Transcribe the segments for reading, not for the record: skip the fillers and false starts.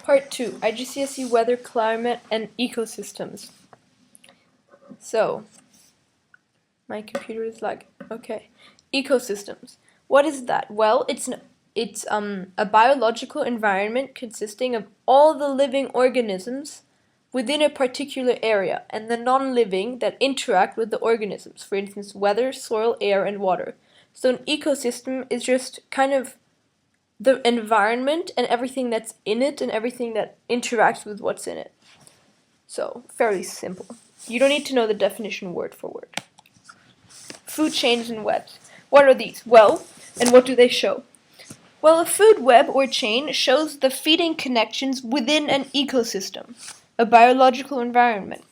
Part 2, IGCSE Weather, Climate, and Ecosystems. So, my computer is lagging. Okay. Ecosystems. What is that? Well, it's a biological environment consisting of all the living organisms within a particular area and the non-living that interact with the organisms, for instance, weather, soil, air, and water. So an ecosystem is just kind of the environment and everything that's in it and everything that interacts with what's in it. So, fairly simple. You don't need to know the definition word for word. Food chains and webs. What are these? Well, and what do they show? Well, a food web or chain shows the feeding connections within an ecosystem, a biological environment.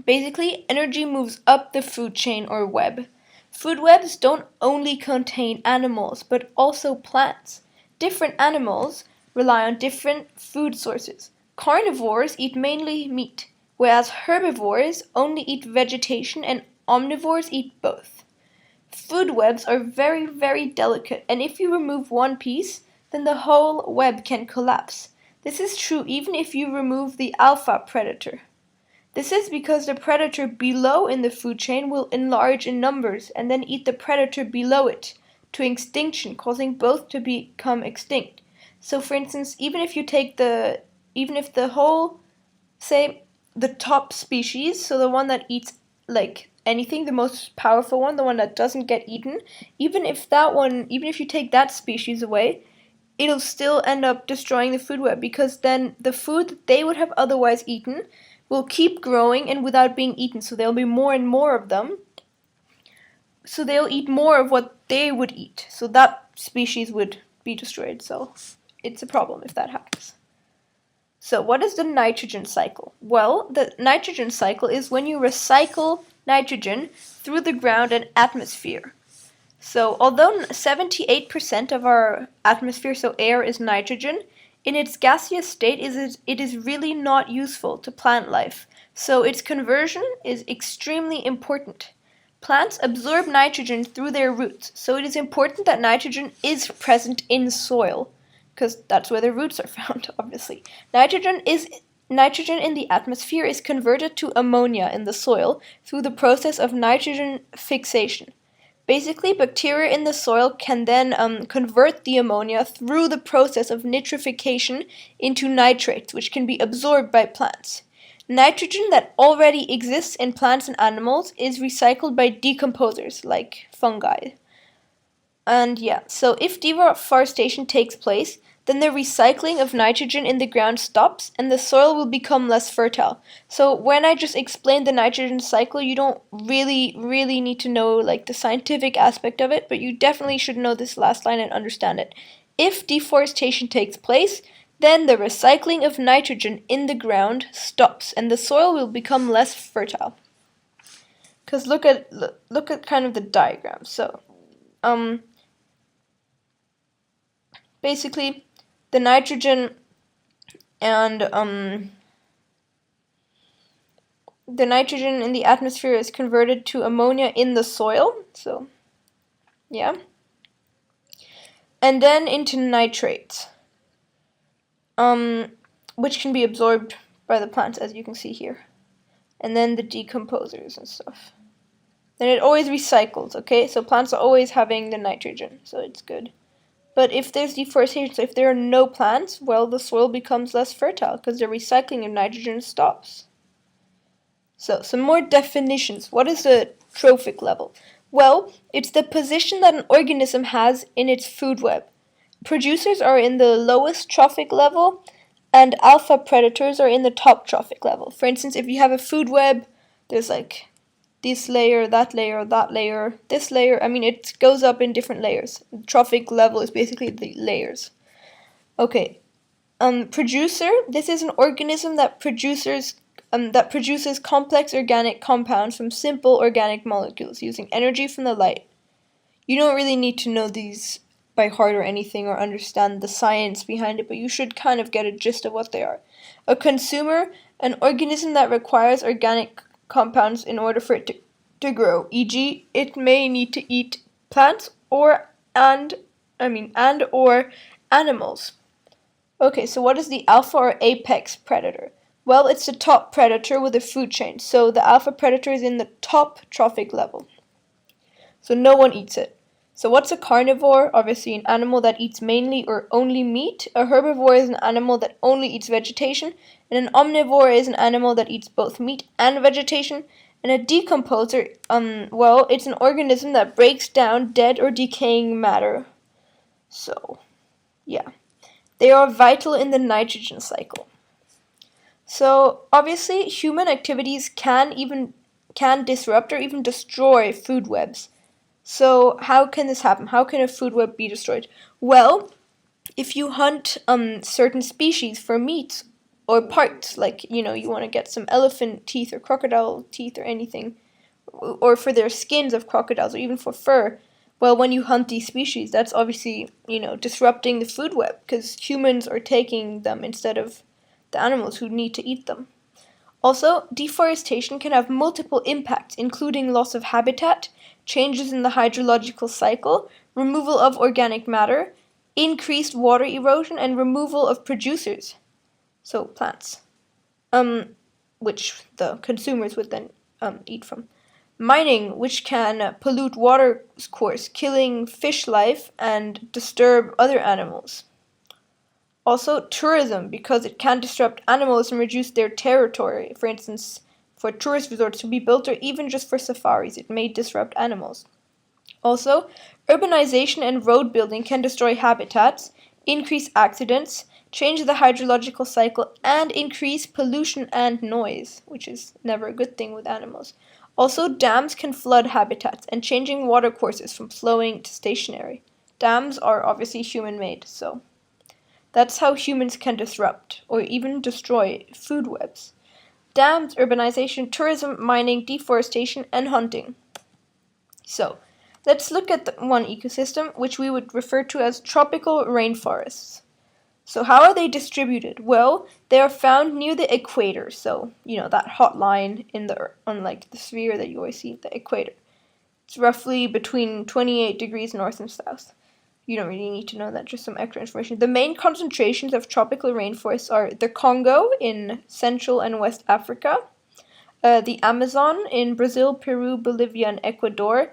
Basically, energy moves up the food chain or web. Food webs don't only contain animals, but also plants. Different animals rely on different food sources. Carnivores eat mainly meat, whereas herbivores only eat vegetation and omnivores eat both. Food webs are very, very delicate, and if you remove one piece, then the whole web can collapse. This is true even if you remove the alpha predator. This is because the predator below in the food chain will enlarge in numbers and then eat the predator below it to extinction, causing both to become extinct. So for instance, even if the whole, say, the top species, so the one that eats like anything, the most powerful one, the one that doesn't get eaten, even if you take that species away, it'll still end up destroying the food web, because then the food that they would have otherwise eaten will keep growing and without being eaten, so there'll be more and more of them. So they'll eat more of what they would eat, so that species would be destroyed. So it's a problem if that happens. So what is the nitrogen cycle? Well, the nitrogen cycle is when you recycle nitrogen through the ground and atmosphere. So although 78% of our atmosphere, so air, is nitrogen, in its gaseous state it is really not useful to plant life. So its conversion is extremely important. Plants absorb nitrogen through their roots, so it is important that nitrogen is present in soil, because that's where the roots are found, obviously. Nitrogen in the atmosphere is converted to ammonia in the soil through the process of nitrogen fixation. Basically, bacteria in the soil can then convert the ammonia through the process of nitrification into nitrates, which can be absorbed by plants. Nitrogen that already exists in plants and animals is recycled by decomposers, like fungi. And yeah, so if deforestation takes place, then the recycling of nitrogen in the ground stops and the soil will become less fertile. So when I just explained the nitrogen cycle, you don't really need to know like the scientific aspect of it, but you definitely should know this last line and understand it. If deforestation takes place, then the recycling of nitrogen in the ground stops and the soil will become less fertile. Because look at kind of the diagram. So basically the nitrogen and the nitrogen in the atmosphere is converted to ammonia in the soil, so yeah, and then into nitrates, which can be absorbed by the plants, as you can see here, and then the decomposers and stuff. Then it always recycles, okay? So plants are always having the nitrogen, so it's good. But if there's deforestation, so if there are no plants, well, the soil becomes less fertile because the recycling of nitrogen stops. So, some more definitions. What is the trophic level? Well, it's the position that an organism has in its food web. Producers are in the lowest trophic level, and alpha predators are in the top trophic level. For instance, if you have a food web, there's like this layer, that layer, that layer, this layer. I mean, it goes up in different layers. The trophic level is basically the layers. Okay. Producer. This is an organism that produces complex organic compounds from simple organic molecules using energy from the light. You don't really need to know these by heart or anything or understand the science behind it, but you should kind of get a gist of what they are. A consumer, an organism that requires organic compounds in order for it to grow, e.g., it may need to eat plants or animals. Okay, so what is the alpha or apex predator? Well, it's the top predator with a food chain. So the alpha predator is in the top trophic level. So no one eats it. So what's a carnivore? Obviously an animal that eats mainly or only meat. A herbivore is an animal that only eats vegetation. And an omnivore is an animal that eats both meat and vegetation. And a decomposer, well, it's an organism that breaks down dead or decaying matter. So, yeah. They are vital in the nitrogen cycle. So, obviously, human activities can disrupt or even destroy food webs. So, how can this happen? How can a food web be destroyed? Well, if you hunt certain species for meat or parts, like, you want to get some elephant teeth or crocodile teeth or anything, or for their skins of crocodiles or even for fur, well, when you hunt these species, that's obviously, disrupting the food web because humans are taking them instead of the animals who need to eat them. Also, deforestation can have multiple impacts, including loss of habitat, changes in the hydrological cycle, removal of organic matter, increased water erosion, and removal of producers, so plants, which the consumers would then eat from. Mining, which can pollute water course, killing fish life and disturb other animals. Also, tourism, because it can disrupt animals and reduce their territory. For instance, for tourist resorts to be built or even just for safaris, it may disrupt animals. Also, urbanization and road building can destroy habitats, increase accidents, change the hydrological cycle, and increase pollution and noise, which is never a good thing with animals. Also, dams can flood habitats and changing water courses from flowing to stationary. Dams are obviously human-made, so that's how humans can disrupt or even destroy food webs. Dams, urbanization, tourism, mining, deforestation, and hunting. So, let's look at one ecosystem, which we would refer to as tropical rainforests. So how are they distributed? Well, they are found near the equator. So, that hot line on like the sphere that you always see, the equator. It's roughly between 28 degrees north and south. You don't really need to know that, just some extra information. The main concentrations of tropical rainforests are the Congo in Central and West Africa, the Amazon in Brazil, Peru, Bolivia, and Ecuador,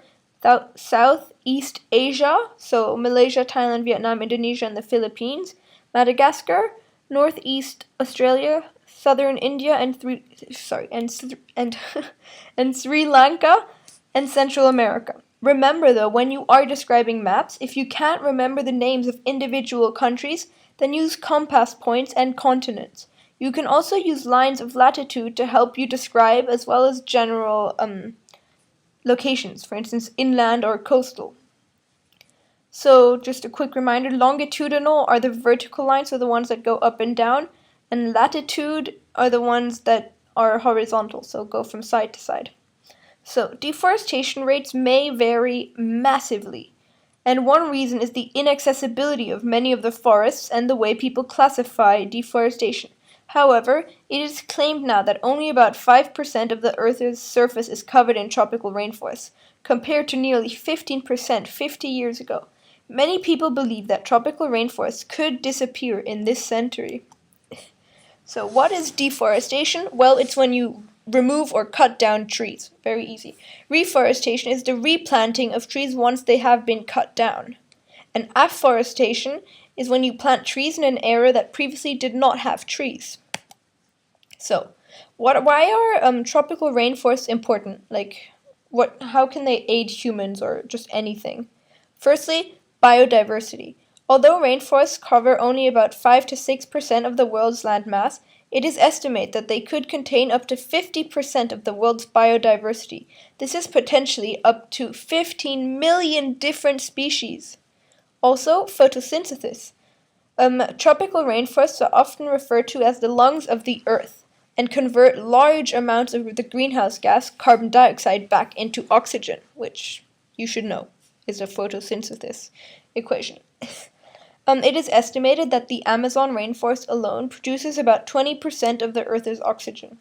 Southeast Asia, so Malaysia, Thailand, Vietnam, Indonesia, and the Philippines, Madagascar, Northeast Australia, Southern India, and Sri Lanka, and Central America. Remember though, when you are describing maps, if you can't remember the names of individual countries, then use compass points and continents. You can also use lines of latitude to help you describe as well as general locations, for instance, inland or coastal. So just a quick reminder, longitudinal are the vertical lines, so the ones that go up and down, and latitude are the ones that are horizontal, so go from side to side. So deforestation rates may vary massively, and one reason is the inaccessibility of many of the forests and the way people classify deforestation. However, it is claimed now that only about 5% of the Earth's surface is covered in tropical rainforests, compared to nearly 15% 50 years ago. Many people believe that tropical rainforests could disappear in this century. So what is deforestation? Well, it's when you remove or cut down trees. Very easy. Reforestation is the replanting of trees once they have been cut down. And afforestation is when you plant trees in an area that previously did not have trees. So, why are tropical rainforests important? How can they aid humans or just anything? Firstly, biodiversity. Although rainforests cover only about 5 to 6% of the world's land mass, it is estimated that they could contain up to 50% of the world's biodiversity. This is potentially up to 15 million different species. Also, photosynthesis. Tropical rainforests are often referred to as the lungs of the earth and convert large amounts of the greenhouse gas, carbon dioxide, back into oxygen, which you should know is a photosynthesis equation. It is estimated that the Amazon rainforest alone produces about 20% of the Earth's oxygen.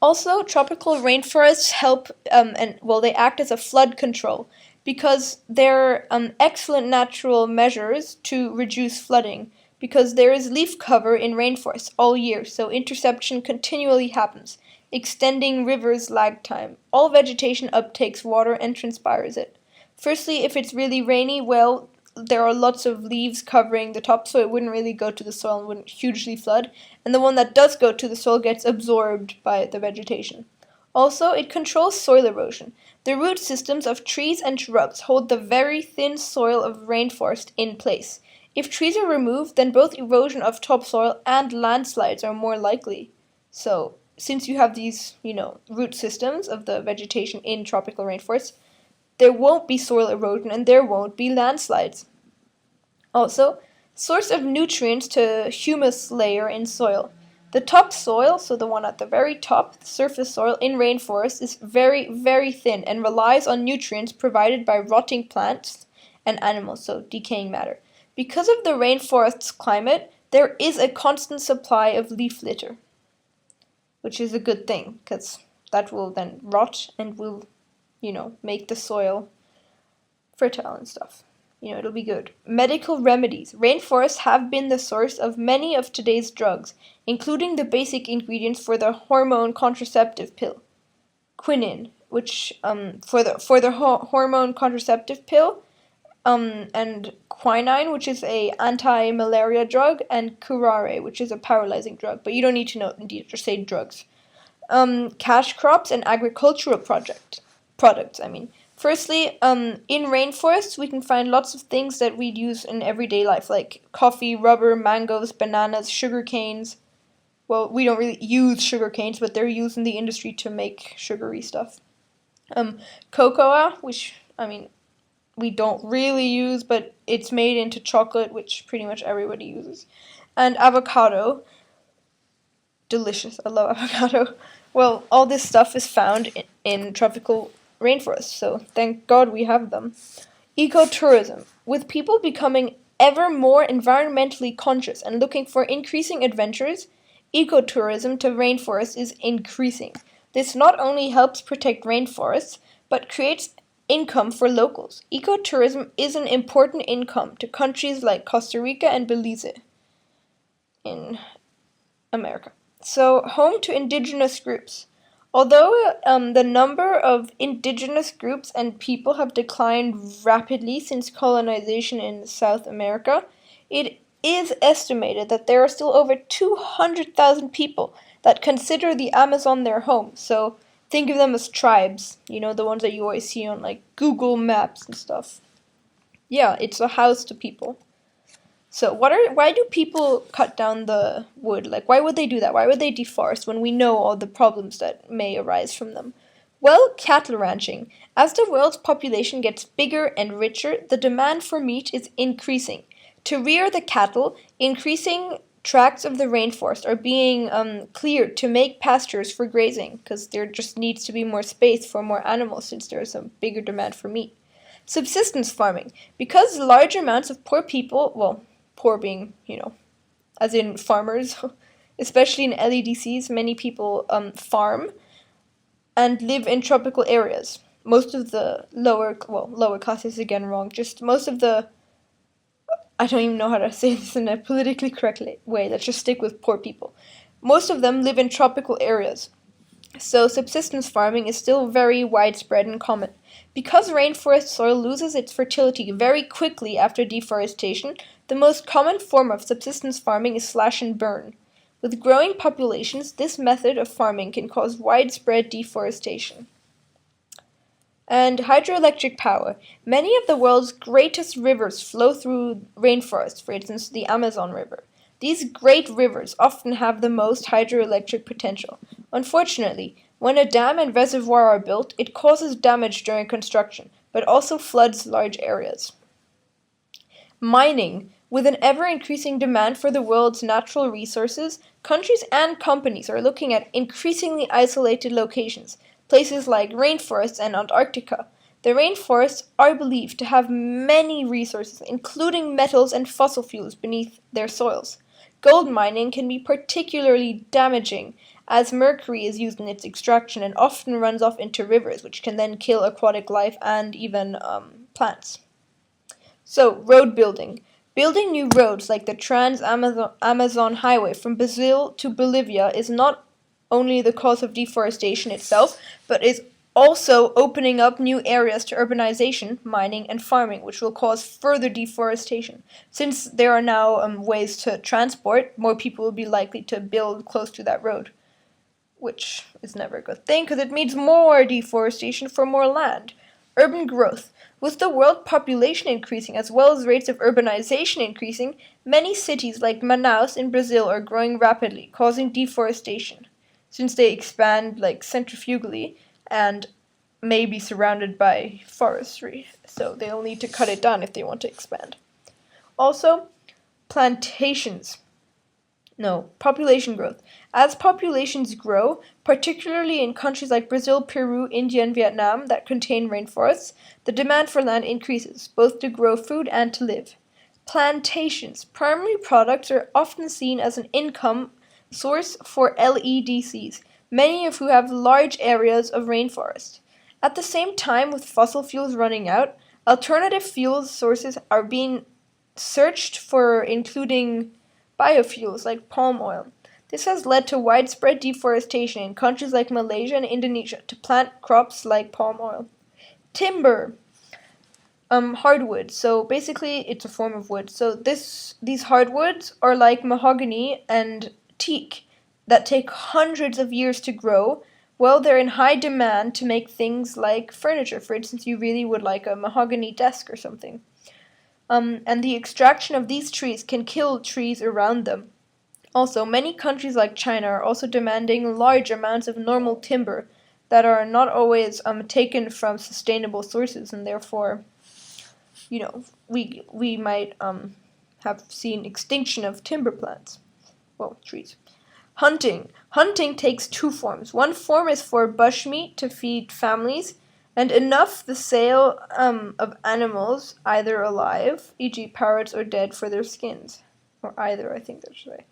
Also, tropical rainforests help, they act as a flood control because they're excellent natural measures to reduce flooding because there is leaf cover in rainforests all year, so interception continually happens, extending rivers' lag time. All vegetation uptakes water and transpires it. Firstly, if it's really rainy, well, there are lots of leaves covering the top, so it wouldn't really go to the soil and wouldn't hugely flood. And the one that does go to the soil gets absorbed by the vegetation. Also, it controls soil erosion. The root systems of trees and shrubs hold the very thin soil of rainforest in place. If trees are removed, then both erosion of topsoil and landslides are more likely. So, since you have these, root systems of the vegetation in tropical rainforests, there won't be soil erosion and there won't be landslides. Also, source of nutrients to humus layer in soil. The topsoil, so the one at the very top, the surface soil in rainforests, is very, very thin and relies on nutrients provided by rotting plants and animals, so decaying matter. Because of the rainforest's climate, there is a constant supply of leaf litter, which is a good thing, because that will then rot and will, make the soil fertile and stuff. It'll be good. Medical remedies. Rainforests have been the source of many of today's drugs, including the basic ingredients for the hormone contraceptive pill, quinine, which for the hormone contraceptive pill, and quinine, which is a anti-malaria drug, and curare, which is a paralyzing drug. But you don't need to know, indeed, just say drugs. Cash crops and agricultural products. Firstly, in rainforests, we can find lots of things that we'd use in everyday life, like coffee, rubber, mangoes, bananas, sugar canes. Well, we don't really use sugar canes, but they're used in the industry to make sugary stuff. Cocoa, which, we don't really use, but it's made into chocolate, which pretty much everybody uses. And avocado. Delicious. I love avocado. Well, all this stuff is found in tropical rainforests, so thank God we have them. Ecotourism. With people becoming ever more environmentally conscious and looking for increasing adventures, ecotourism to rainforests is increasing. This not only helps protect rainforests, but creates income for locals. Ecotourism is an important income to countries like Costa Rica and Belize in America. So, home to indigenous groups. Although the number of indigenous groups and people have declined rapidly since colonization in South America, it is estimated that there are still over 200,000 people that consider the Amazon their home. So think of them as tribes, the ones that you always see on like Google Maps and stuff. Yeah, it's a house to people. So why do people cut down the wood? Like, why would they do that? Why would they deforest when we know all the problems that may arise from them? Well, cattle ranching. As the world's population gets bigger and richer, the demand for meat is increasing. To rear the cattle, increasing tracts of the rainforest are being cleared to make pastures for grazing, because there just needs to be more space for more animals since there is a bigger demand for meat. Subsistence farming. Because large amounts of poor people, well, poor being, as in farmers, especially in LEDCs, many people farm and live in tropical areas. Most of the lower class is again wrong, just most of the, I don't even know how to say this in a politically correct way, let's just stick with poor people. Most of them live in tropical areas. So subsistence farming is still very widespread and common. Because rainforest soil loses its fertility very quickly after deforestation, the most common form of subsistence farming is slash and burn. With growing populations, this method of farming can cause widespread deforestation. And hydroelectric power. Many of the world's greatest rivers flow through rainforests, for instance, the Amazon River. These great rivers often have the most hydroelectric potential. Unfortunately, when a dam and reservoir are built, it causes damage during construction, but also floods large areas. Mining. With an ever-increasing demand for the world's natural resources, countries and companies are looking at increasingly isolated locations, places like rainforests and Antarctica. The rainforests are believed to have many resources, including metals and fossil fuels beneath their soils. Gold mining can be particularly damaging, as mercury is used in its extraction and often runs off into rivers, which can then kill aquatic life and even plants. So, road building. Building new roads like the Trans-Amazon Highway from Brazil to Bolivia is not only the cause of deforestation itself, but is also opening up new areas to urbanization, mining, and farming, which will cause further deforestation. Since there are now ways to transport, more people will be likely to build close to that road, which is never a good thing because it means more deforestation for more land. Urban growth. With the world population increasing as well as rates of urbanization increasing, many cities like Manaus in Brazil are growing rapidly, causing deforestation, since they expand like centrifugally and may be surrounded by forestry, so they'll need to cut it down if they want to expand. Also, plantations. No, population growth. As populations grow, particularly in countries like Brazil, Peru, India, and Vietnam that contain rainforests, the demand for land increases, both to grow food and to live. Plantations. Primary products are often seen as an income source for LEDCs, many of who have large areas of rainforest. At the same time, with fossil fuels running out, alternative fuel sources are being searched for, including biofuels like palm oil. This has led to widespread deforestation in countries like Malaysia and Indonesia to plant crops like palm oil. Timber, hardwood. So basically, it's a form of wood. So these hardwoods are like mahogany and teak that take hundreds of years to grow. Well, they're in high demand to make things like furniture. For instance, you really would like a mahogany desk or something. And the extraction of these trees can kill trees around them. Also, many countries like China are also demanding large amounts of normal timber that are not always taken from sustainable sources, and therefore, we might have seen extinction of timber plants. Well, trees. Hunting. Hunting takes two forms. One form is for bushmeat to feed families, and enough the sale of animals, either alive, e.g. parrots, or dead for their skins. Or either, I think that's right.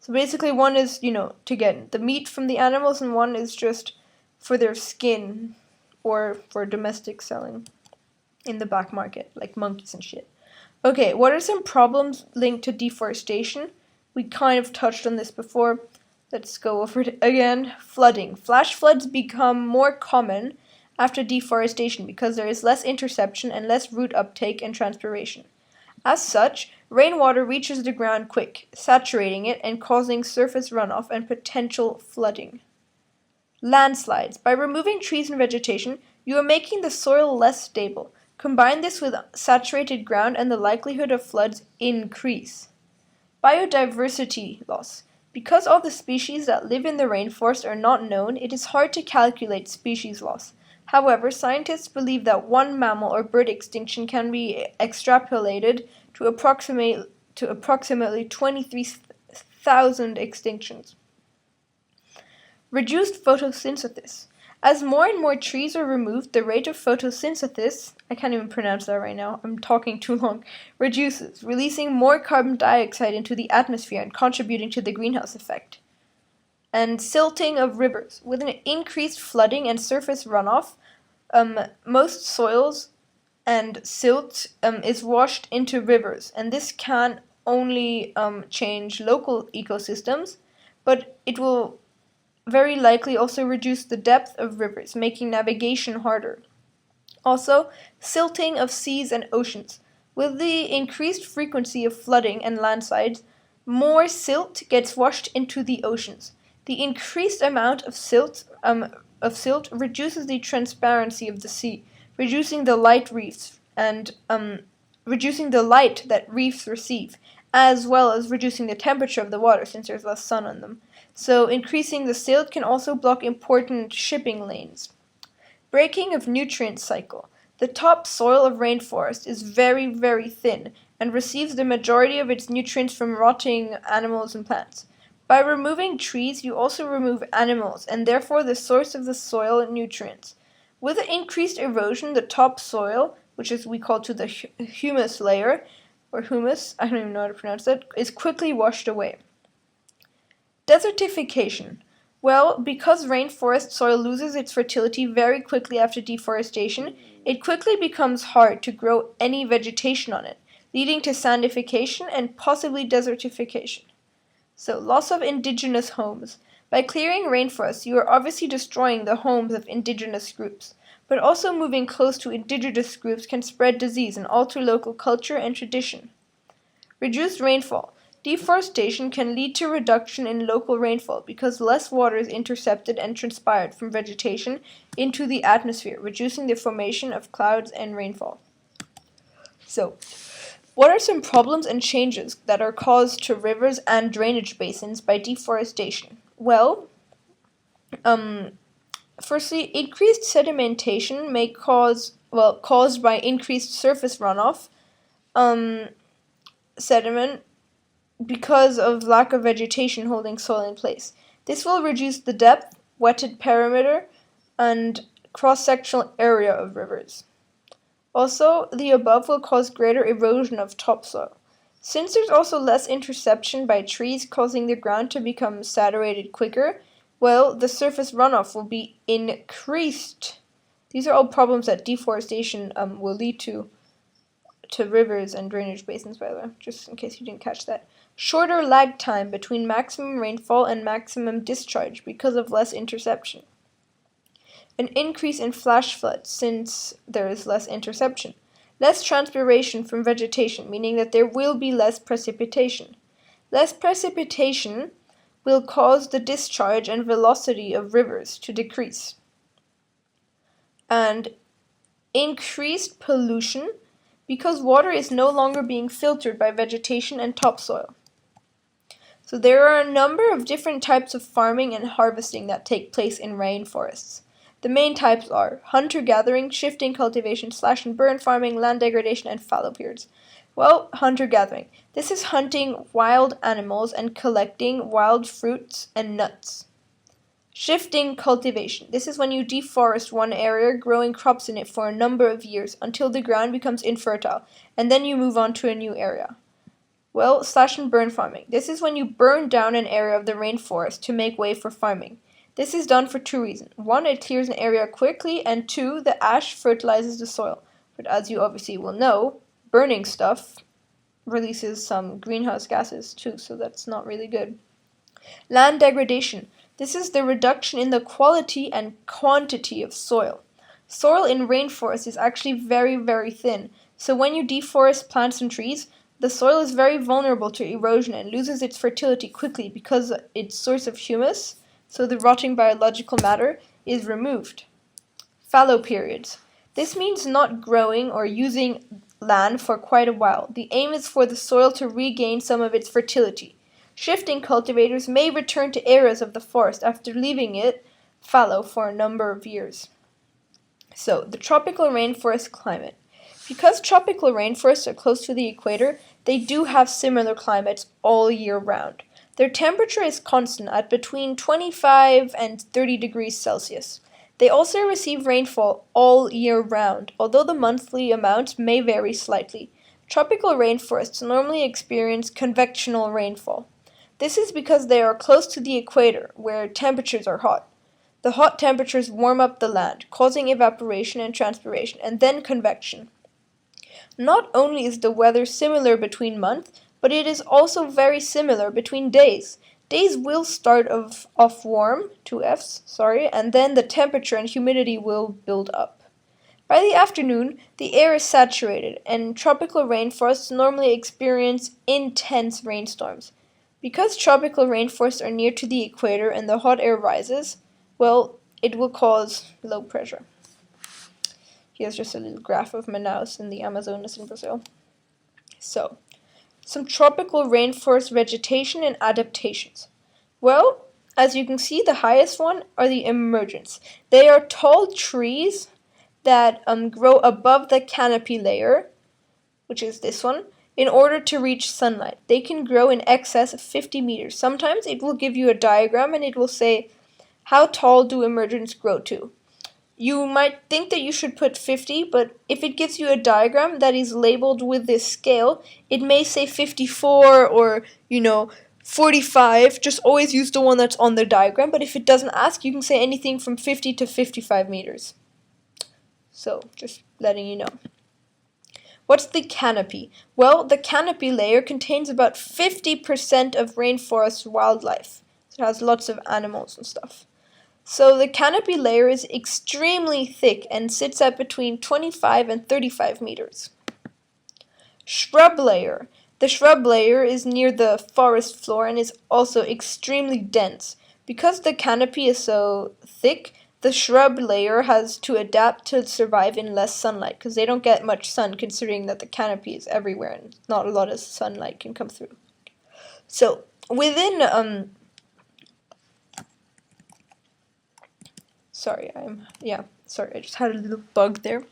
So basically one is, to get the meat from the animals, and one is just for their skin, or for domestic selling in the black market, like monkeys and shit. Okay, what are some problems linked to deforestation? We kind of touched on this before. Let's go over it again. Flooding. Flash floods become more common after deforestation because there is less interception and less root uptake and transpiration. As such, rainwater reaches the ground quick, saturating it and causing surface runoff and potential flooding. Landslides. By removing trees and vegetation, you are making the soil less stable. Combine this with saturated ground and the likelihood of floods increase. Biodiversity loss. Because all the species that live in the rainforest are not known, it is hard to calculate species loss. However, scientists believe that one mammal or bird extinction can be extrapolated to approximately 23,000 extinctions. Reduced photosynthesis. As more and more trees are removed, the rate of photosynthesis, I can't even pronounce that right now, I'm talking too long, reduces, releasing more carbon dioxide into the atmosphere and contributing to the greenhouse effect. And silting of rivers. With an increased flooding and surface runoff, most soils and silt is washed into rivers, and this can only change local ecosystems, but it will very likely also reduce the depth of rivers, making navigation harder. Also, silting of seas and oceans. With the increased frequency of flooding and landslides, more silt gets washed into the oceans. The increased amount of silt reduces the transparency of the sea, reducing the light that reefs receive, as well as reducing the temperature of the water since there's less sun on them. So increasing the silt can also block important shipping lanes. Breaking of nutrient cycle. The topsoil of rainforest is very, very thin and receives the majority of its nutrients from rotting animals and plants. By removing trees, you also remove animals, and therefore the source of the soil nutrients. With the increased erosion, the topsoil, which is we call to the humus layer, or humus, I don't even know how to pronounce that, is quickly washed away. Desertification. Well, because rainforest soil loses its fertility very quickly after deforestation, it quickly becomes hard to grow any vegetation on it. leading to sandification and possibly desertification. So, loss of indigenous homes. By clearing rainforests, you are obviously destroying the homes of indigenous groups, but also moving close to indigenous groups can spread disease and alter local culture and tradition. Reduced rainfall. Deforestation can lead to reduction in local rainfall because less water is intercepted and transpired from vegetation into the atmosphere, reducing the formation of clouds and rainfall. So, what are some problems and changes that are caused to rivers and drainage basins by deforestation? Well, firstly, increased sedimentation may caused by increased surface runoff, sediment, because of lack of vegetation holding soil in place. This will reduce the depth, wetted perimeter, and cross-sectional area of rivers. Also, the above will cause greater erosion of topsoil. Since there's also less interception by trees causing the ground to become saturated quicker, well, the surface runoff will be increased. These are all problems that deforestation will lead to rivers and drainage basins, by the way, just in case you didn't catch that. Shorter lag time between maximum rainfall and maximum discharge because of less interception. An increase in flash floods since there is less interception. Less transpiration from vegetation, meaning that there will be less precipitation. Less precipitation will cause the discharge and velocity of rivers to decrease. And increased pollution because water is no longer being filtered by vegetation and topsoil. So there are a number of different types of farming and harvesting that take place in rainforests. The main types are hunter-gathering, shifting cultivation, slash and burn farming, land degradation, and fallow periods. Well, hunter-gathering. This is hunting wild animals and collecting wild fruits and nuts. Shifting cultivation. This is when you deforest one area, growing crops in it for a number of years until the ground becomes infertile, and then you move on to a new area. Well, slash and burn farming. This is when you burn down an area of the rainforest to make way for farming. This is done for two reasons. One, it clears an area quickly, and two, the ash fertilizes the soil. But as you obviously will know, burning stuff releases some greenhouse gases too, so that's not really good. Land degradation. This is the reduction in the quality and quantity of soil. Soil in rainforests is actually very, very thin, so when you deforest plants and trees, the soil is very vulnerable to erosion and loses its fertility quickly because its source of humus, so the rotting biological matter, is removed. Fallow periods. This means not growing or using land for quite a while. The aim is for the soil to regain some of its fertility. Shifting cultivators may return to areas of the forest after leaving it fallow for a number of years. So, the tropical rainforest climate. Because tropical rainforests are close to the equator, they do have similar climates all year round. Their temperature is constant at between 25 and 30 degrees Celsius. They also receive rainfall all year round, although the monthly amounts may vary slightly. Tropical rainforests normally experience convectional rainfall. This is because they are close to the equator, where temperatures are hot. The hot temperatures warm up the land, causing evaporation and transpiration, and then convection. Not only is the weather similar between months, but it is also very similar between days. Days will start off warm, 2Fs, and then the temperature and humidity will build up. By the afternoon, the air is saturated, and tropical rainforests normally experience intense rainstorms. Because tropical rainforests are near to the equator and the hot air rises, well, it will cause low pressure. Here's just a little graph of Manaus and the Amazonas in Brazil. So, some tropical rainforest vegetation and adaptations. Well, as you can see, the highest one are the emergents. They are tall trees that grow above the canopy layer, which is this one, in order to reach sunlight. They can grow in excess of 50 meters. Sometimes it will give you a diagram and it will say, how tall do emergents grow to? You might think that you should put 50, but if it gives you a diagram that is labeled with this scale, it may say 54 or, 45. Just always use the one that's on the diagram, but if it doesn't ask, you can say anything from 50 to 55 meters. So, just letting you know. What's the canopy? Well, the canopy layer contains about 50% of rainforest wildlife. So it has lots of animals and stuff. So the canopy layer is extremely thick and sits at between 25 and 35 meters. Shrub layer. The shrub layer is near the forest floor and is also extremely dense. Because the canopy is so thick, the shrub layer has to adapt to survive in less sunlight because they don't get much sun considering that the canopy is everywhere and not a lot of sunlight can come through. So within sorry, I just had a little bug there.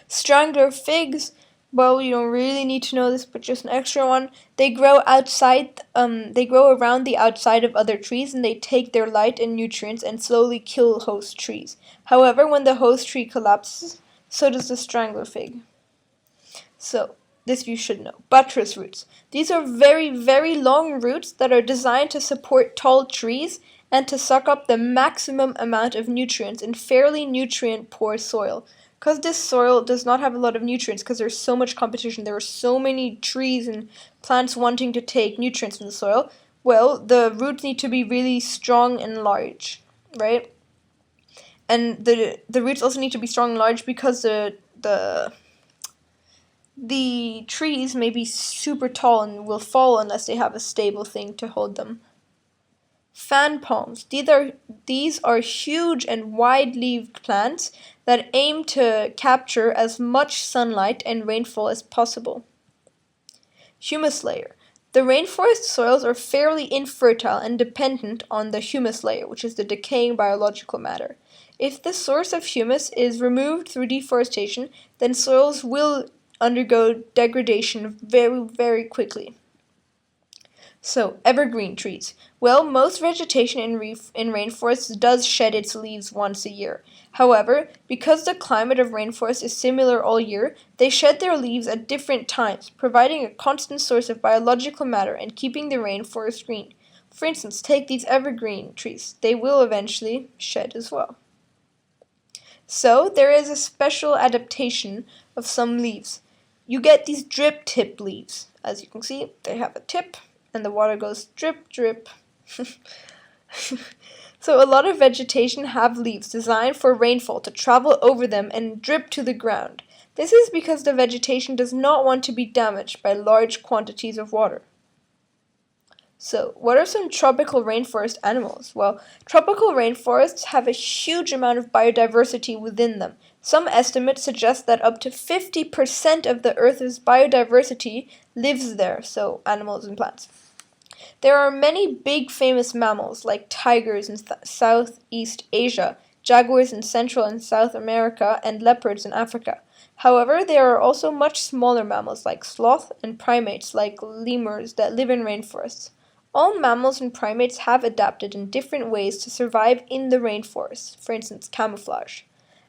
Strangler figs, well, you don't really need to know this, but just an extra one. They grow they grow around the outside of other trees, and they take their light and nutrients and slowly kill host trees. However, when the host tree collapses, so does the strangler fig. So, this you should know. Buttress roots. These are very, very long roots that are designed to support tall trees and to suck up the maximum amount of nutrients in fairly nutrient-poor soil. Because this soil does not have a lot of nutrients because there's so much competition, there are so many trees and plants wanting to take nutrients from the soil, well, the roots need to be really strong and large, right? And the roots also need to be strong and large because the trees may be super tall and will fall unless they have a stable thing to hold them. Fan palms. These are huge and wide-leaved plants that aim to capture as much sunlight and rainfall as possible. Humus layer. The rainforest soils are fairly infertile and dependent on the humus layer, which is the decaying biological matter. If the source of humus is removed through deforestation, then soils will undergo degradation very, very quickly. So, evergreen trees. Well, most vegetation in rainforests does shed its leaves once a year. However, because the climate of rainforests is similar all year, they shed their leaves at different times, providing a constant source of biological matter and keeping the rainforest green. For instance, take these evergreen trees. They will eventually shed as well. So, there is a special adaptation of some leaves. You get these driptip leaves. As you can see, they have a tip, and the water goes drip, drip. So a lot of vegetation have leaves designed for rainfall to travel over them and drip to the ground. This is because the vegetation does not want to be damaged by large quantities of water. So, what are some tropical rainforest animals? Well, tropical rainforests have a huge amount of biodiversity within them. Some estimates suggest that up to 50% of the Earth's biodiversity lives there, so animals and plants. There are many big famous mammals like tigers in Southeast Asia, jaguars in Central and South America, and leopards in Africa. However, there are also much smaller mammals like sloth and primates like lemurs that live in rainforests. All mammals and primates have adapted in different ways to survive in the rainforest, for instance, camouflage.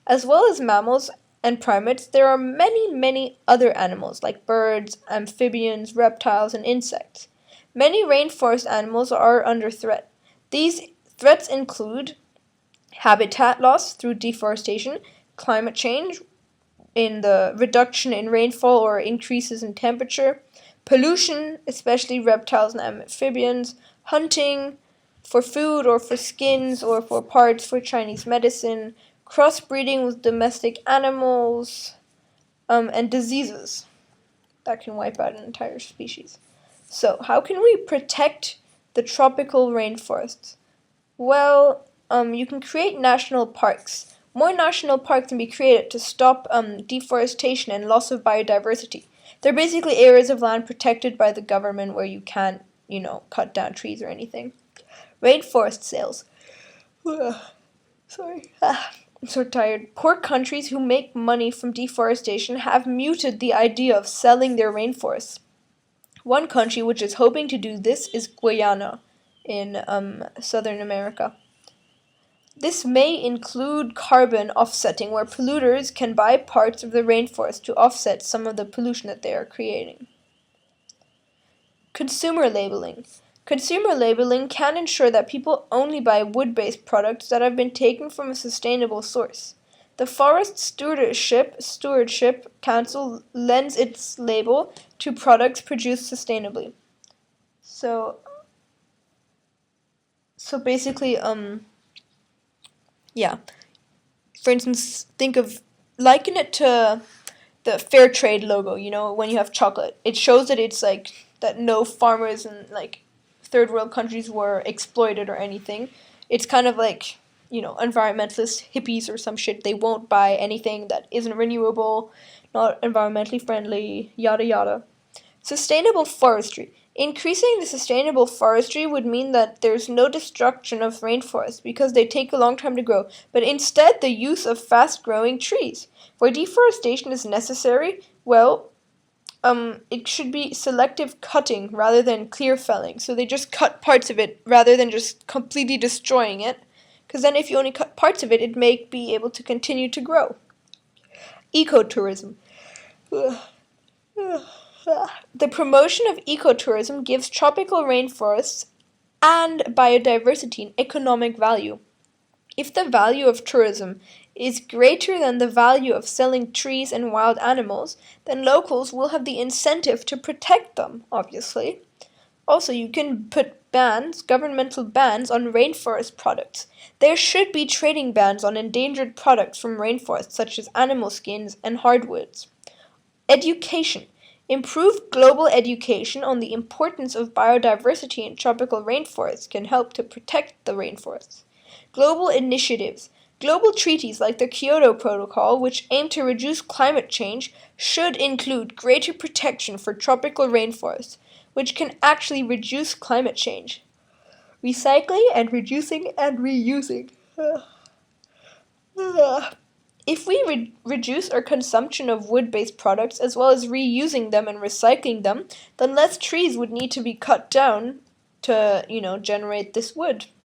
As well as mammals and primates, there are many, many other animals like birds, amphibians, reptiles, and insects. Many rainforest animals are under threat. These threats include habitat loss through deforestation, climate change, in the reduction in rainfall or increases in temperature, pollution, especially reptiles and amphibians, hunting for food or for skins or for parts for Chinese medicine, crossbreeding with domestic animals, and diseases that can wipe out an entire species. So, how can we protect the tropical rainforests? Well, you can create national parks. More national parks can be created to stop deforestation and loss of biodiversity. They're basically areas of land protected by the government where you can't, cut down trees or anything. Rainforest sales. Sorry. I'm so tired. Poor countries who make money from deforestation have muted the idea of selling their rainforests. One country which is hoping to do this is Guyana in Southern America. This may include carbon offsetting, where polluters can buy parts of the rainforest to offset some of the pollution that they are creating. Consumer labeling. Consumer labeling can ensure that people only buy wood-based products that have been taken from a sustainable source. The Forest Stewardship Council lends its label to products produced sustainably. So basically, yeah. For instance, liken it to the fair trade logo, when you have chocolate. It shows that it's like that no farmers in like third world countries were exploited or anything. It's kind of like, environmentalist hippies or some shit. They won't buy anything that isn't renewable, not environmentally friendly, yada yada. Sustainable forestry. Increasing the sustainable forestry would mean that there's no destruction of rainforests because they take a long time to grow, but instead the use of fast-growing trees. Where deforestation is necessary, well, it should be selective cutting rather than clear felling. So they just cut parts of it rather than just completely destroying it. Because then if you only cut parts of it, it may be able to continue to grow. Ecotourism. The promotion of ecotourism gives tropical rainforests and biodiversity an economic value. If the value of tourism is greater than the value of selling trees and wild animals, then locals will have the incentive to protect them, obviously. Also, you can put governmental bans on rainforest products. There should be trading bans on endangered products from rainforests, such as animal skins and hardwoods. Education. Improved global education on the importance of biodiversity in tropical rainforests can help to protect the rainforests. Global initiatives. Global treaties like the Kyoto Protocol, which aim to reduce climate change, should include greater protection for tropical rainforests, which can actually reduce climate change. Recycling and reducing and reusing. If we reduce our consumption of wood-based products as well as reusing them and recycling them, then less trees would need to be cut down to, generate this wood.